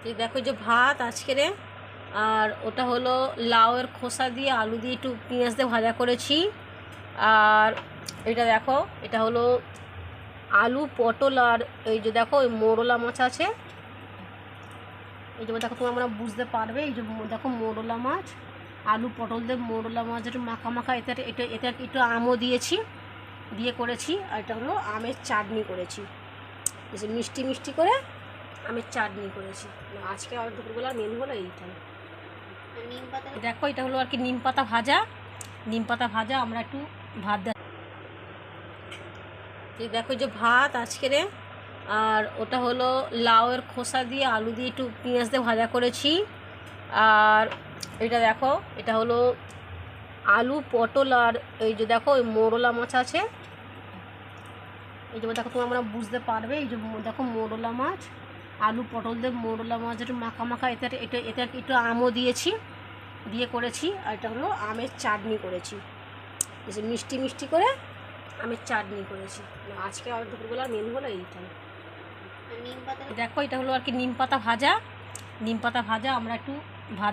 এই দেখো যে ভাত আজকের, আর ওটা হলো লাউয়ের খোসা দিয়ে আলু দিয়ে একটু পেঁয়াজ দিয়ে ভাজা করেছি। আর এটা দেখো, এটা হলো আলু পটল, আর এই যে দেখো ওই মোরলা মাছ আছে। এই যে দেখো তোমরা বুঝতে পারবে, এই যে দেখো মোরলা মাছ, আলু পটল দিয়ে মোরলা মাছ একটু মাখা মাখা, এতে এটা এটা একটু আমও দিয়েছি, দিয়ে করেছি। আর এটা হলো আমের চাটনি করেছি, যে মিষ্টি মিষ্টি করে আমের চাটনি করেছি। আজকে আর দুপুরবেলার মেনু হলো এইটাই। নিম পাতা দেখো, এটা হলো আর কি নিম পাতা ভাজা। নিম পাতা ভাজা আমরা একটু ভাত এই দেখো যে ভাত আজকের, আর ওটা হলো লাউয়ের খোসা দিয়ে আলু দিয়ে একটু পেঁয়াজ দিয়ে ভাজা করেছি। আর এটা দেখো, এটা হলো আলু পটল, আর এই যে দেখো ওই মোরলা মাছ আছে। এই যে দেখো তোমরা বুঝতে পারবে, এই যে দেখো মোরলা মাছ, আলু পটল দিয়ে মোরলা মাছ একটু মাখা মাখা, এতে এটা এটা একটু আমও দিয়েছি, দিয়ে করেছি। আর এটা হলো আমের চাটনি করেছি, যে মিষ্টি মিষ্টি করে আমের চাটনি করেছি। আজকে আর দুপুরবেলার মেনু হলো এইটাই। নিম পাতা দেখো, এটা হলো আর কি নিম পাতা ভাজা। নিম পাতা ভাজা আমরা একটু ভাত